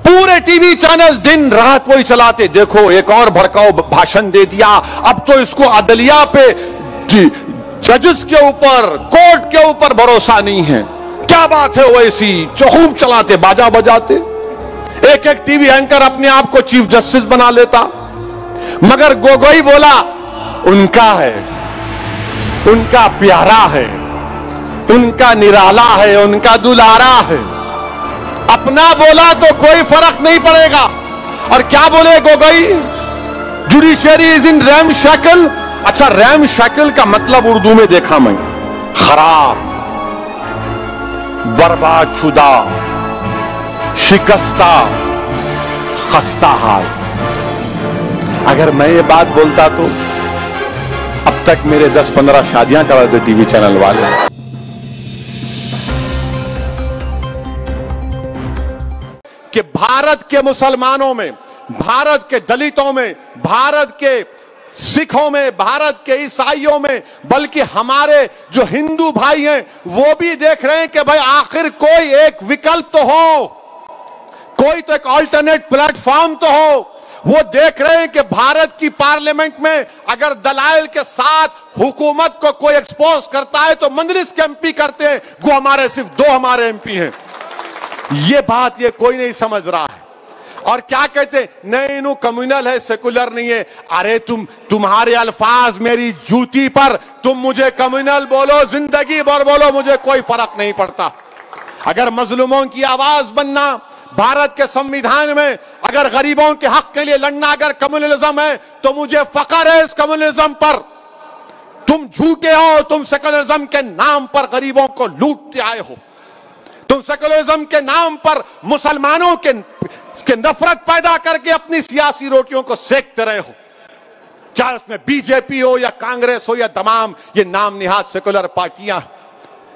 पूरे TV channel दिन रात वही चलाते, देखो एक और भड़काऊ भाषण दे दिया, अब तो इसको अदलिया पे, जजेस के ऊपर, कोर्ट के ऊपर भरोसा नहीं है। क्या बात है, वैसी खूब चलाते, बाजा बजाते। एक एक टीवी एंकर अपने आप को चीफ जस्टिस बना लेता, मगर गोगोई बोला उनका है, उनका प्यारा है, उनका निराला है, उनका दुलारा है। अपना बोला तो कोई फर्क नहीं पड़ेगा। और क्या बोले Gogoi, judiciary is in RAM shackle. अच्छा, रैम शैकल का मतलब उर्दू में देखा मैं, खराब, बर्बाद शुदा, शिकस्ता, खस्ता हाल। अगर मैं ये बात बोलता तो अब तक मेरे 10-15 शादियां करा देते टीवी चैनल वाले। कि भारत के मुसलमानों में, भारत के दलितों में, भारत के सिखों में, भारत के ईसाइयों में, बल्कि हमारे जो हिंदू भाई हैं वो भी देख रहे हैं कि भाई आखिर कोई एक विकल्प तो हो, कोई तो एक अल्टरनेट प्लेटफॉर्म तो हो। वो देख रहे हैं कि भारत की पार्लियामेंट में अगर दलाइल के साथ हुकूमत को कोई एक्सपोज करता है तो मंजलिस के एमपी करते हैं, वो हमारे सिर्फ 2 हमारे एमपी हैं। ये बात ये कोई नहीं समझ रहा है। और क्या कहते, नहीं इन्हू कम्युनल है, सेकुलर नहीं है। अरे तुम्हारे अल्फाज मेरी जूती पर, तुम मुझे कम्युनल बोलो, जिंदगी भर बोलो, मुझे कोई फर्क नहीं पड़ता। अगर मजलूमों की आवाज बनना भारत के संविधान में, अगर गरीबों के हक के लिए लड़ना अगर कम्युनलिज्म है तो मुझे फख्र है इस कम्युनलिज्म पर। तुम झूठे हो, तुम सेकुलरिज्म के नाम पर गरीबों को लूटते आए हो, तुम सेकुलरिज्म के नाम पर मुसलमानों के नफरत पैदा करके अपनी सियासी रोटियों को सेकते रहे हो, चाहे उसमें बीजेपी हो या कांग्रेस हो या तमाम ये नाम निहाद सेकुलर पार्टियां।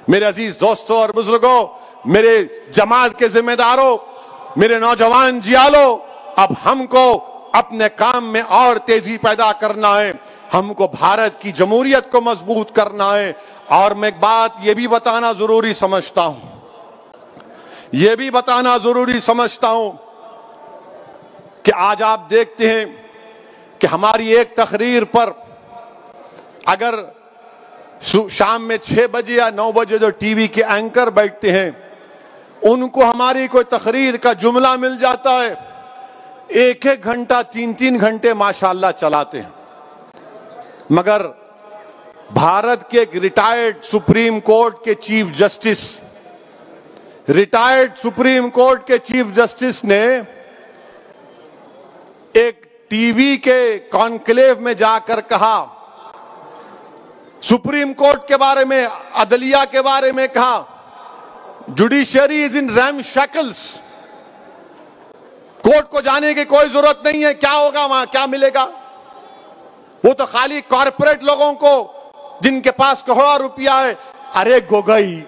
मेरे अजीज दोस्तों और बुजुर्गों, मेरे जमात के जिम्मेदारों, मेरे नौजवान जियालो, अब हमको अपने काम में और तेजी पैदा करना है, हमको भारत की जमहूरियत को मजबूत करना है। और मैं एक बात ये भी बताना जरूरी समझता हूं, ये भी बताना जरूरी समझता हूं कि आज आप देखते हैं कि हमारी एक तकरीर पर अगर शाम में 6 बजे या 9 बजे जो टीवी के एंकर बैठते हैं उनको हमारी कोई तकरीर का जुमला मिल जाता है, 1-1 घंटा 3-3 घंटे माशाल्लाह चलाते हैं। मगर भारत के एक रिटायर्ड सुप्रीम कोर्ट के chief justice, retired supreme court के चीफ जस्टिस ने एक टीवी के कॉन्क्लेव में जाकर कहा, सुप्रीम कोर्ट के बारे में, अदलिया के बारे में कहा, judiciary is in RAM shackles. Court को जाने की कोई जरूरत नहीं है, क्या होगा वहां, क्या मिलेगा? वो तो खाली कॉरपोरेट लोगों को जिनके पास करोड़ों रुपया है। अरे गोगोई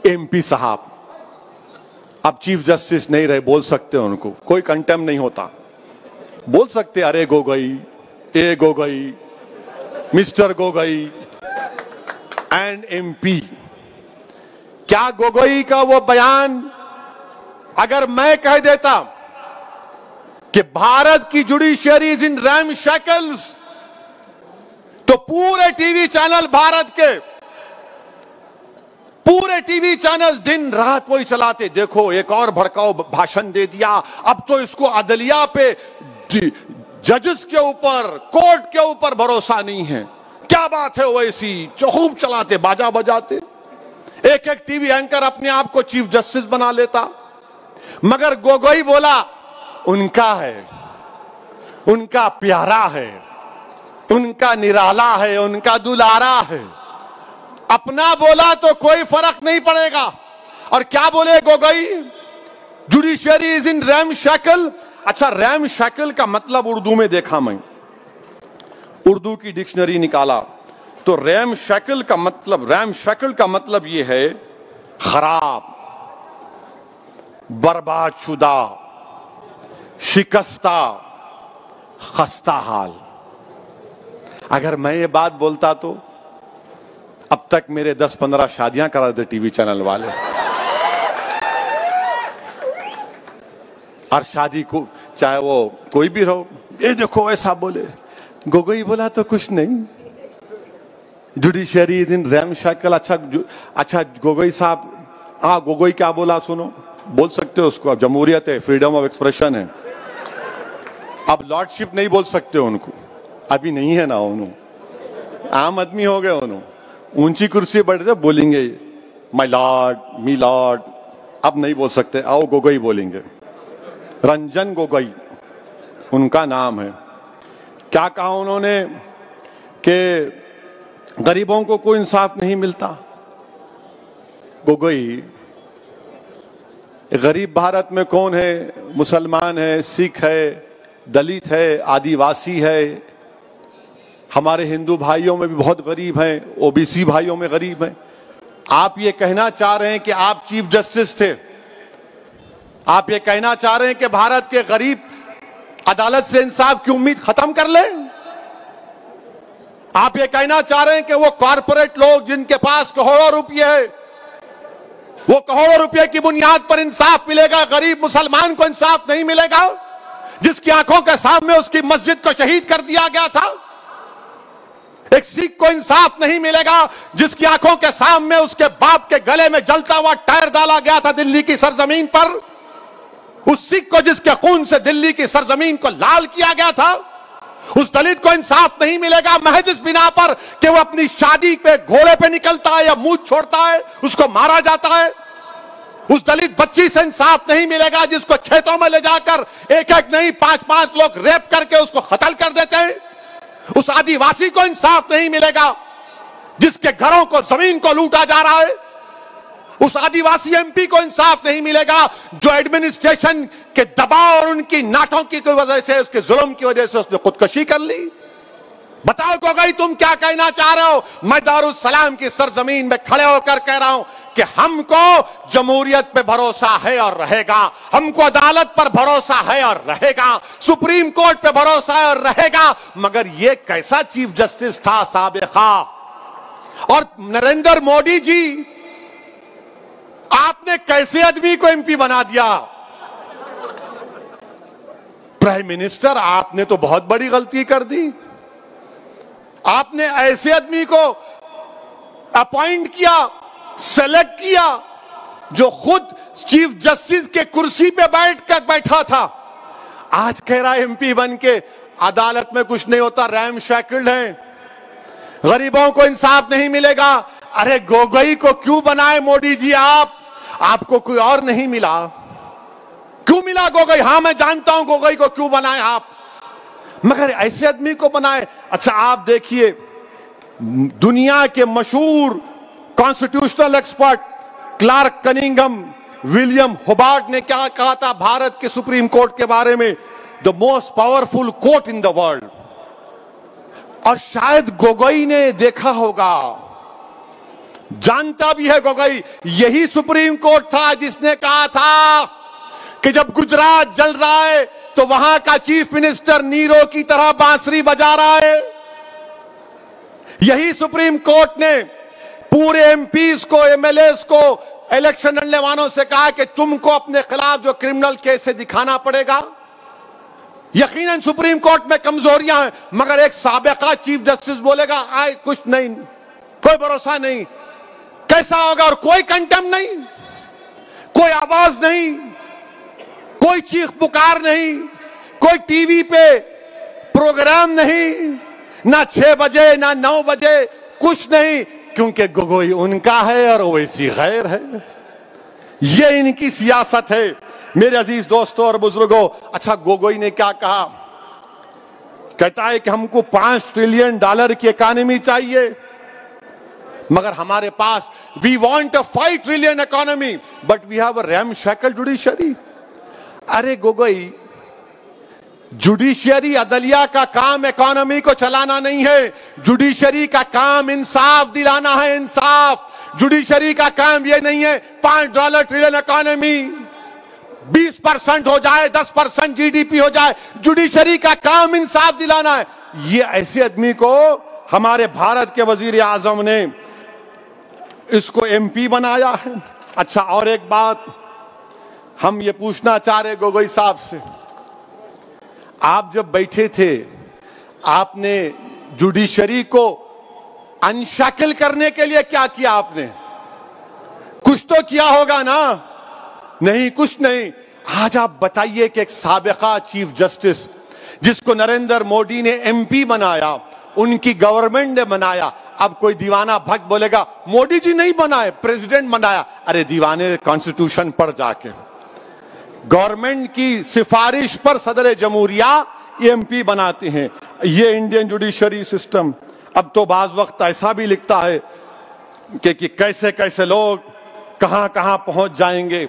एमपी साहब अब चीफ जस्टिस नहीं रहे, बोल सकते हैं उनको, कोई कंटेम नहीं होता, बोल सकते अरे गोगोई, ए Gogoi, mister Gogoi and MP. क्या गोगोई का वो बयान अगर मैं कह देता कि भारत की judiciary is in RAM shackles, तो पूरे टीवी चैनल, भारत के पूरे टीवी चैनल दिन रात वही चलाते, देखो एक और भड़काऊ भाषण दे दिया, अब तो इसको अदलिया पे, जजेस के ऊपर, कोर्ट के ऊपर भरोसा नहीं है। क्या बात है, वैसी खूब चलाते, बाजा बजाते। एक एक टीवी एंकर अपने आप को चीफ जस्टिस बना लेता, मगर गोगोई बोला उनका है, उनका प्यारा है, उनका निराला है, उनका दुलारा है। अपना बोला तो कोई फर्क नहीं पड़ेगा। और क्या बोले Gogoi, judiciary is in RAM shackle. अच्छा, रैम शैकल का मतलब उर्दू में देखा मैं, उर्दू की डिक्शनरी निकाला तो रैम शैकल का मतलब यह है खराब, बर्बाद शुदा, शिकस्ता, खस्ता हाल। अगर मैं ये बात बोलता तो अब तक मेरे 10-15 शादियां करा देते टीवी चैनल वाले। और शादी को चाहे वो कोई भी रहो, ये देखो ऐसा बोले, गोगोई बोला तो कुछ नहीं, जुडिशियरी इज इन रैमशैकल। अच्छा गोगोई साहब, हाँ गोगोई क्या बोला सुनो, बोल सकते हो उसको, अब जमहूरियत है, फ्रीडम ऑफ एक्सप्रेशन है। अब लॉर्डशिप नहीं बोल सकते उनको, अभी नहीं है ना, उन्होंने आम आदमी हो गए, उन्होंने ऊंची कुर्सी बैठ रहे बोलेंगे माय लॉर्ड, मी लॉर्ड, अब नहीं बोल सकते, आओ गोगोई बोलेंगे। रंजन गोगोई उनका नाम है। क्या कहा उन्होंने कि गरीबों को कोई इंसाफ नहीं मिलता। गोगोई, गरीब भारत में कौन है? मुसलमान है, सिख है, दलित है, आदिवासी है, हमारे हिंदू भाइयों में भी बहुत गरीब हैं, ओबीसी भाइयों में गरीब हैं। आप ये कहना चाह रहे हैं कि आप चीफ जस्टिस थे, आप ये कहना चाह रहे हैं कि भारत के गरीब अदालत से इंसाफ की उम्मीद खत्म कर ले? आप ये कहना चाह रहे हैं कि वो कॉरपोरेट लोग जिनके पास करोड़ों रुपये है, वो करोड़ों रुपए की बुनियाद पर इंसाफ मिलेगा, गरीब मुसलमान को इंसाफ नहीं मिलेगा, जिसकी आंखों के सामने उसकी मस्जिद को शहीद कर दिया गया था? एक सिख को इंसाफ नहीं मिलेगा, जिसकी आंखों के सामने उसके बाप के गले में जलता हुआ टायर डाला गया था दिल्ली की सरजमीन पर? उस सिख को जिसके खून से दिल्ली की सरजमीन को लाल किया गया था, उस दलित को इंसाफ नहीं मिलेगा महज इस बिना पर कि वो अपनी शादी पे घोड़े पे निकलता है या मुंह छोड़ता है, उसको मारा जाता है? उस दलित बच्ची से इंसाफ नहीं मिलेगा जिसको खेतों में ले जाकर एक एक नहीं 5-5 लोग रेप करके उसको कत्ल कर देते हैं? उस आदिवासी को इंसाफ नहीं मिलेगा जिसके घरों को, जमीन को लूटा जा रहा है? उस आदिवासी एमपी को इंसाफ नहीं मिलेगा जो एडमिनिस्ट्रेशन के दबाव और उनकी नाटों की वजह से, उसके जुल्म की वजह से उसने खुदकुशी कर ली? बताओ गोगोई, तुम क्या कहना चाह रहे हो? मैं दारुस्सलाम की सरजमीन में खड़े होकर कह रहा हूं कि हमको जमहूरियत पे भरोसा है और रहेगा, हमको अदालत पर भरोसा है और रहेगा, सुप्रीम कोर्ट पे भरोसा है और रहेगा। मगर ये कैसा चीफ जस्टिस था साबिका? और नरेंद्र मोदी जी, आपने कैसे आदमी को एमपी बना दिया? प्राइम मिनिस्टर, आपने तो बहुत बड़ी गलती कर दी। आपने ऐसे आदमी को अपॉइंट किया, सेलेक्ट किया, जो खुद चीफ जस्टिस के कुर्सी पे बैठा था, आज कह रहा है एमपी बन के अदालत में कुछ नहीं होता, रैमशैकल्ड है, गरीबों को इंसाफ नहीं मिलेगा। अरे गोगोई को क्यों बनाए मोदी जी आप? आपको कोई और नहीं मिला? क्यों मिला गोगोई? हाँ मैं जानता हूं गोगोई को क्यों बनाए आप, मगर ऐसे आदमी को बनाए। अच्छा आप देखिए, दुनिया के मशहूर constitutional expert Clark Cunningham, William Hobart ने क्या कहा था भारत के सुप्रीम कोर्ट के बारे में? The most powerful court in the world. और शायद गोगोई ने देखा होगा, जानता भी है गोगोई, यही सुप्रीम कोर्ट था जिसने कहा था कि जब गुजरात जल रहा है तो वहां का चीफ मिनिस्टर नीरो की तरह बांसुरी बजा रहा है। यही सुप्रीम कोर्ट ने पूरे एमपीज को, एमएलएस को, इलेक्शन लड़ने वालों से कहा कि तुमको अपने खिलाफ जो क्रिमिनल केस है दिखाना पड़ेगा। यकीनन सुप्रीम कोर्ट में कमजोरियां हैं, मगर एक साबिका चीफ जस्टिस बोलेगा आए कुछ नहीं, कोई भरोसा नहीं, कैसा होगा? और कोई कंटेम नहीं, कोई आवाज नहीं, कोई चीख पुकार नहीं, कोई टीवी पे प्रोग्राम नहीं, ना 6 बजे ना 9 बजे, कुछ नहीं, क्योंकि गोगोई उनका है और वैसी गैर है। ये इनकी सियासत है मेरे अजीज दोस्तों और बुजुर्गों। अच्छा गोगोई ने क्या कहा? कहता है कि हमको $5 ट्रिलियन की इकोनॉमी चाहिए, मगर हमारे पास we want a 5 trillion economy but we have a ramshackle judiciary. अरे गोगोई, जुडिशरी अदलिया का काम इकोनॉमी को चलाना नहीं है, जुडिशरी का काम इंसाफ दिलाना है, इंसाफ। जुडिशरी का काम यह नहीं है $5 ट्रिलियन इकोनॉमी 20% हो जाए, 10% जीडीपी हो जाए। जुडिशरी का काम इंसाफ दिलाना है। ये ऐसे आदमी को हमारे भारत के वजीर आजम ने इसको एमपी बनाया है। अच्छा और एक बात, हम ये पूछना चाह रहे गोगोई साहब से, आप जब बैठे थे आपने जुडिशरी को अनशैकल करने के लिए क्या किया? आपने कुछ तो किया होगा ना? नहीं, कुछ नहीं। आज आप बताइए कि एक साबिका चीफ जस्टिस जिसको नरेंद्र मोदी ने एमपी बनाया, उनकी गवर्नमेंट ने बनाया, अब कोई दीवाना भक्त बोलेगा मोदी जी नहीं बनाए, प्रेसिडेंट बनाया। अरे दीवाने, कॉन्स्टिट्यूशन पर जाके गवर्नमेंट की सिफारिश पर सदर जमहूरिया एमपी बनाते हैं। ये इंडियन जुडिशरी सिस्टम अब तो बाज वक्त ऐसा भी लिखता है कि कैसे कैसे लोग कहां कहां पहुंच जाएंगे।